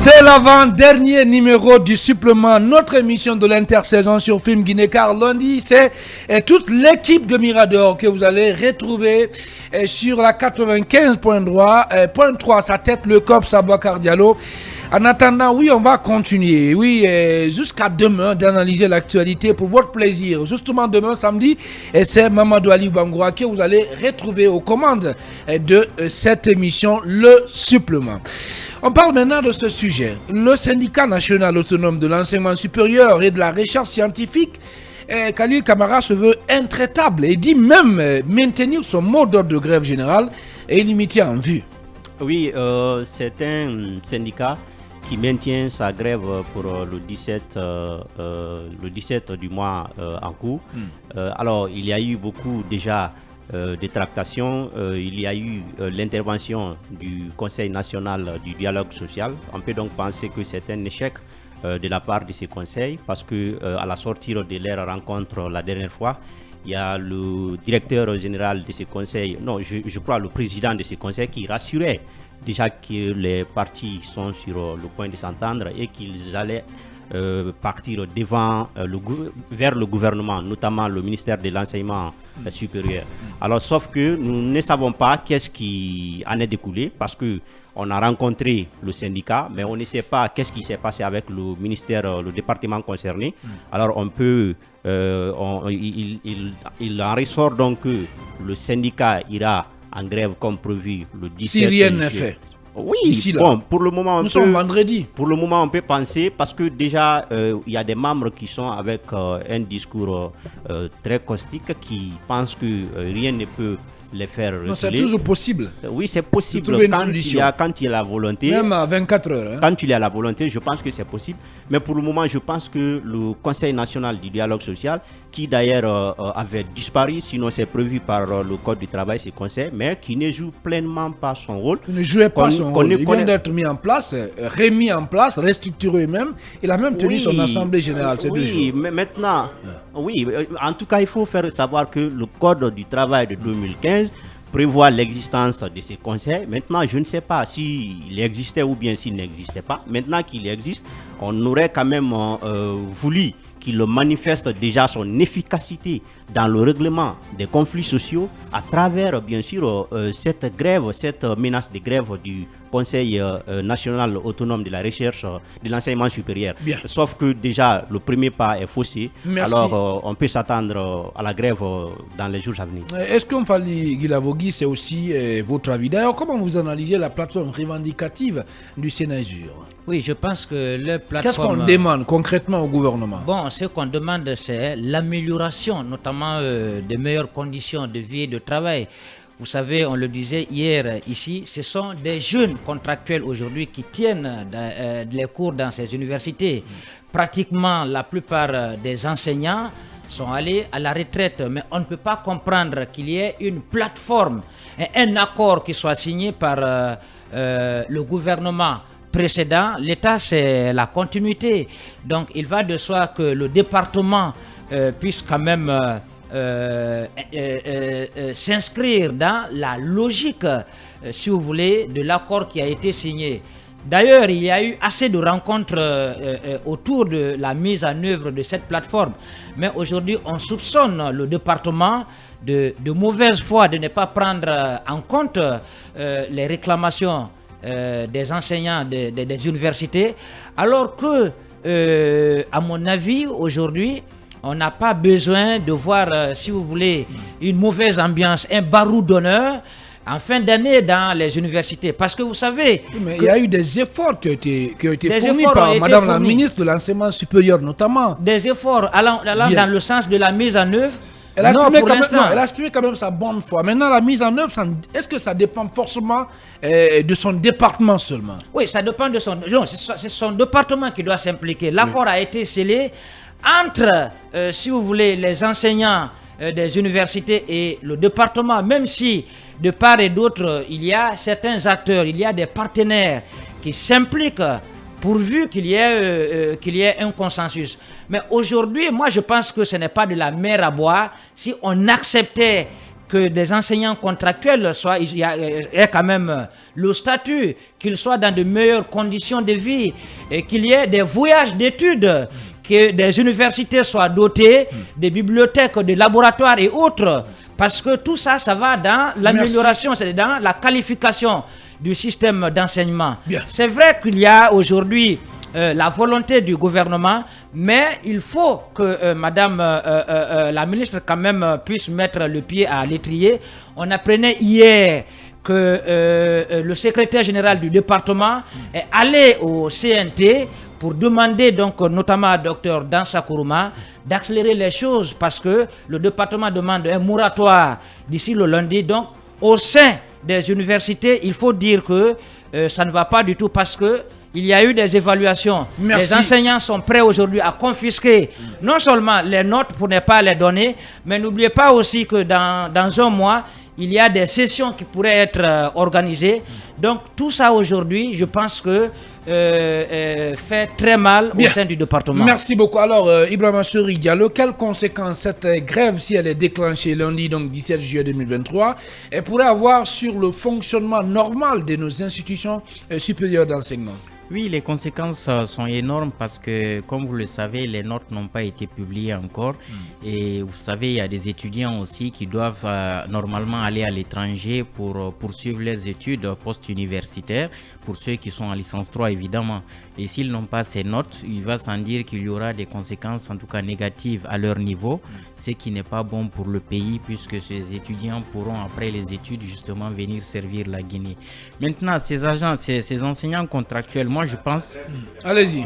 C'est l'avant-dernier numéro du supplément, notre émission de l'intersaison sur Film Guinée, car lundi, c'est toute l'équipe de Mirador que vous allez retrouver sur la 95.3, sa tête, le COP Aboubacar Diallo. En attendant, oui, on va continuer, jusqu'à demain d'analyser l'actualité pour votre plaisir. Justement, demain, samedi, c'est Mamadou Ali Bangoura que vous allez retrouver aux commandes de cette émission, le supplément. On parle maintenant de ce sujet. Le syndicat national autonome de l'enseignement supérieur et de la recherche scientifique, Khalil Kamara, se veut intraitable et dit même maintenir son mot d'ordre de grève générale et limité en vue. Oui, c'est un syndicat qui maintient sa grève pour le 17 du mois en cours. Alors, il y a eu beaucoup déjà de tractations. Il y a eu l'intervention du Conseil national du dialogue social. On peut donc penser que c'est un échec de la part de ces conseils parce que à la sortie de leur rencontre la dernière fois, il y a le directeur général de ces conseils, je crois le président de ces conseils qui rassurait déjà que les partis sont sur le point de s'entendre et qu'ils allaient partir vers le gouvernement, notamment le ministère de l'enseignement supérieur. Alors, sauf que nous ne savons pas qu'est-ce qui en est découlé parce que on a rencontré le syndicat, mais on ne sait pas qu'est-ce qui s'est passé avec le ministère, le département concerné. Alors, on peut, il en ressort donc que le syndicat ira en grève comme prévu le 17 si rien n'est fait. Oui, ici, là. Bon, pour le moment, nous sommes vendredi. Pour le moment, on peut penser parce que déjà, il y a des membres qui sont avec un discours très caustique qui pensent que rien ne peut les faire reculer. Non, c'est toujours possible. Oui, c'est possible quand il y a la volonté. Même à 24 heures. Quand il y a la volonté, je pense que c'est possible. Mais pour le moment, je pense que le Conseil national du dialogue social, qui d'ailleurs avait disparu, sinon c'est prévu par le Code du travail, ces conseils, mais qui ne joue pleinement pas son rôle. Il ne jouait pas son rôle. Il vient d'être mis en place, remis en place, restructuré même. Il a même tenu son assemblée générale ces 2 jours. Oui, mais maintenant, en tout cas, il faut faire savoir que le Code du travail de 2015 prévoit l'existence de ces conseils. Maintenant, je ne sais pas s'il existait ou bien s'il n'existait pas. Maintenant qu'il existe, on aurait quand même voulu qu'il manifeste déjà son efficacité dans le règlement des conflits sociaux à travers, bien sûr, cette grève, cette menace de grève du Conseil national autonome de la recherche de l'enseignement supérieur. Bien. Sauf que déjà, le premier pas est faussé. Merci. Alors, on peut s'attendre à la grève dans les jours à venir. Est-ce qu'on Fally Guilavogui, c'est aussi votre avis? D'ailleurs, comment vous analysez la plateforme revendicative du Sénasur? Oui, je pense que la plateforme... Qu'est-ce qu'on demande concrètement au gouvernement? Bon, ce qu'on demande, c'est l'amélioration, notamment des meilleures conditions de vie et de travail. Vous savez, on le disait hier ici, ce sont des jeunes contractuels aujourd'hui qui tiennent les cours dans ces universités. Pratiquement la plupart des enseignants sont allés à la retraite, mais on ne peut pas comprendre qu'il y ait une plateforme et un accord qui soit signé par le gouvernement précédent. L'État, c'est la continuité. Donc, il va de soi que le département puisse quand même s'inscrire dans la logique, si vous voulez, de l'accord qui a été signé. D'ailleurs, il y a eu assez de rencontres autour de la mise en œuvre de cette plateforme. Mais aujourd'hui, on soupçonne le département de mauvaise foi, de ne pas prendre en compte les réclamations des enseignants des universités, alors que, à mon avis, aujourd'hui, on n'a pas besoin de voir, si vous voulez, une mauvaise ambiance, un barou d'honneur en fin d'année dans les universités. Parce que vous savez... Mais il y a eu des efforts qui ont été fournis par Madame la ministre de l'Enseignement supérieur notamment. Des efforts allant dans le sens de la mise en œuvre. Elle a exprimé quand même sa bonne foi. Maintenant, la mise en œuvre, est-ce que ça dépend forcément de son département seulement? Oui, ça dépend de son... Non, c'est son département qui doit s'impliquer. L'accord a été scellé entre, si vous voulez, les enseignants des universités et le département, même si de part et d'autre, il y a certains acteurs, il y a des partenaires qui s'impliquent pourvu qu'il y ait un consensus. Mais aujourd'hui, moi je pense que ce n'est pas de la mer à boire si on acceptait que des enseignants contractuels soient, il y a quand même le statut, qu'ils soient dans de meilleures conditions de vie, et qu'il y ait des voyages d'études, que des universités soient dotées, des bibliothèques, des laboratoires et autres, parce que tout ça, ça va dans l'amélioration, c'est dans la qualification du système d'enseignement. C'est vrai qu'il y a aujourd'hui la volonté du gouvernement, mais il faut que Madame la ministre quand même puisse mettre le pied à l'étrier. On apprenait hier que le secrétaire général du département est allé au CNT pour demander donc notamment à Dr Dansa Kourouma d'accélérer les choses, parce que le département demande un moratoire d'ici le lundi. Donc au sein des universités, il faut dire que ça ne va pas du tout, parce que il y a eu des évaluations. Les enseignants sont prêts aujourd'hui à confisquer non seulement les notes pour ne pas les donner, mais n'oubliez pas aussi que dans un mois, il y a des sessions qui pourraient être organisées. Donc tout ça aujourd'hui, je pense que fait très mal au sein du département. Merci beaucoup. Alors, Ibrahima Sori Diallo, quelles conséquences cette grève, si elle est déclenchée lundi, donc 17 juillet 2023, elle pourrait avoir sur le fonctionnement normal de nos institutions supérieures d'enseignement? Oui, les conséquences sont énormes parce que, comme vous le savez, les notes n'ont pas été publiées encore. Et vous savez, il y a des étudiants aussi qui doivent normalement aller à l'étranger pour poursuivre leurs études post-universitaires, pour ceux qui sont en licence 3 évidemment. Et s'ils n'ont pas ces notes, il va sans dire qu'il y aura des conséquences en tout cas négatives à leur niveau, ce qui n'est pas bon pour le pays, puisque ces étudiants pourront après les études justement venir servir la Guinée. Maintenant, ces enseignants contractuels, moi je pense,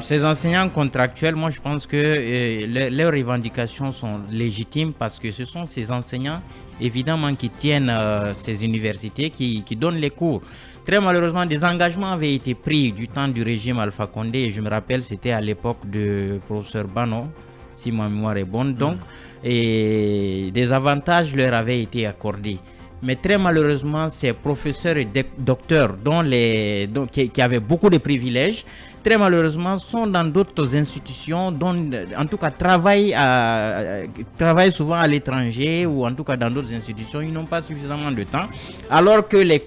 ces enseignants contractuels, moi je pense que leurs revendications sont légitimes, parce que ce sont ces enseignants évidemment qui tiennent ces universités, qui donnent les cours. Très malheureusement, des engagements avaient été pris du temps du régime Alpha Condé, et je me rappelle, c'était à l'époque de professeur Bano, si ma mémoire est bonne, donc, et des avantages leur avaient été accordés. Mais très malheureusement, ces professeurs et docteurs qui avaient beaucoup de privilèges, très malheureusement, sont dans d'autres institutions, dont, en tout cas, travaillent souvent à l'étranger, ou en tout cas dans d'autres institutions. Ils n'ont pas suffisamment de temps, alors que leurs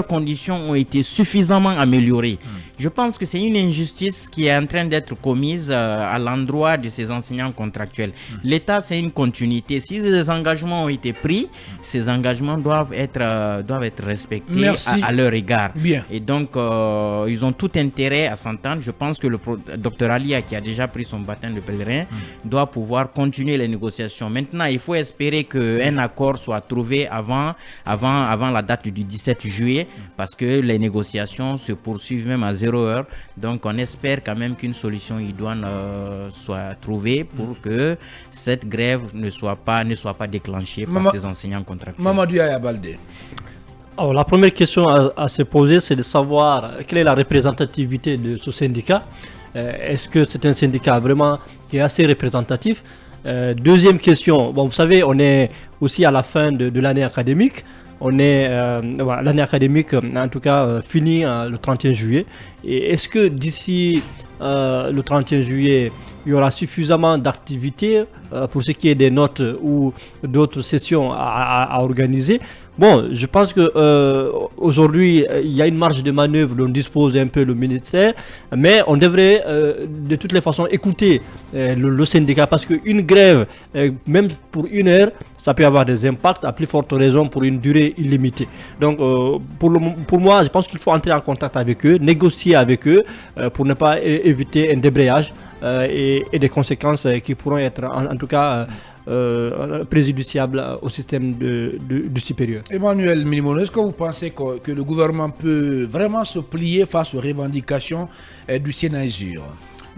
conditions ont été suffisamment améliorées. Je pense que c'est une injustice qui est en train d'être commise à l'endroit de ces enseignants contractuels. L'État, c'est une continuité. Si des engagements ont été pris, ces engagements doivent être respectés à leur égard. Et donc, ils ont tout intérêt à s'entendre. Je pense que le Dr Alia, qui a déjà pris son baptême de pèlerin, doit pouvoir continuer les négociations. Maintenant, il faut espérer qu'un accord soit trouvé avant la date du 17 juillet, parce que les négociations se poursuivent même à 0 heure. Donc, on espère quand même qu'une solution idoine soit trouvée pour que cette grève ne soit pas déclenchée par ces enseignants contractuels. Mamadou Yaya Baldé. Alors, la première question à se poser, c'est de savoir quelle est la représentativité de ce syndicat. Est-ce que c'est un syndicat vraiment qui est assez représentatif? Deuxième question, bon, vous savez, on est aussi à la fin de l'année académique. L'année académique, en tout cas, finit le 31 juillet. Et est-ce que d'ici le 31 juillet, il y aura suffisamment d'activités pour ce qui est des notes ou d'autres sessions à organiser? Bon, je pense que aujourd'hui, il y a une marge de manœuvre dont dispose un peu le ministère, mais on devrait de toutes les façons écouter le syndicat, parce qu'une grève, même pour 1 heure, ça peut avoir des impacts, à plus forte raison pour une durée illimitée. Donc, pour moi, je pense qu'il faut entrer en contact avec eux, négocier avec eux pour ne pas éviter un débrayage et des conséquences qui pourront être en tout cas préjudiciables au système du supérieur. Emmanuel Milimono, est-ce que vous pensez que le gouvernement peut vraiment se plier face aux revendications du Sénat-Usure?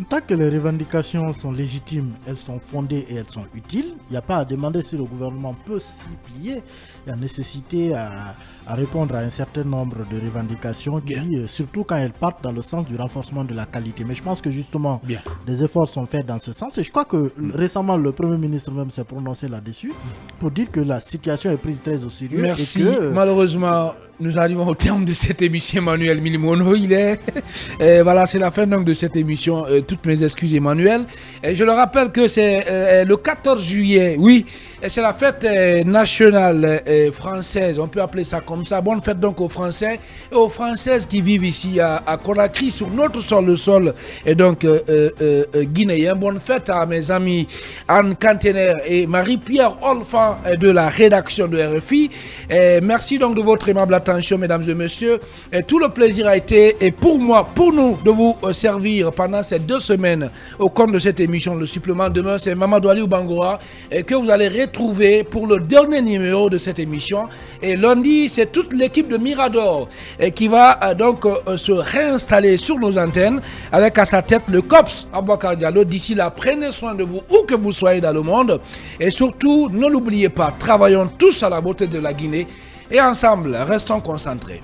Tant que les revendications sont légitimes, elles sont fondées et elles sont utiles, il n'y a pas à demander si le gouvernement peut s'y plier. Il y a nécessité à répondre à un certain nombre de revendications qui, surtout quand elles partent dans le sens du renforcement de la qualité. Mais je pense que justement, des efforts sont faits dans ce sens. Et je crois que récemment, le Premier ministre même s'est prononcé là-dessus pour dire que la situation est prise très au sérieux. Merci. Et que, malheureusement, nous arrivons au terme de cette émission. Emmanuel Milimono, voilà, c'est la fin donc de cette émission toutes mes excuses Emmanuel. Et je le rappelle que c'est le 14 juillet, oui, et c'est la fête nationale française, on peut appeler ça comme ça. Bonne fête donc aux Français et aux Françaises qui vivent ici à Conakry, sur notre sol, le sol et donc guinéen. Bonne fête à mes amis Anne Cantener et Marie-Pierre Olfan de la rédaction de RFI. Merci donc de votre aimable attention, mesdames et messieurs. Et tout le plaisir a été, et pour moi, pour nous, de vous servir pendant ces 2 semaines au cours de cette émission. Le supplément demain, c'est Mamadou Ali Bangura que vous allez retrouver pour le dernier numéro de cette émission. Et lundi, c'est toute l'équipe de Mirador qui va donc se réinstaller sur nos antennes avec à sa tête le COPS Aboubakar Diallo. D'ici là, prenez soin de vous où que vous soyez dans le monde. Et surtout, ne l'oubliez pas, travaillons tous à la beauté de la Guinée et ensemble, restons concentrés.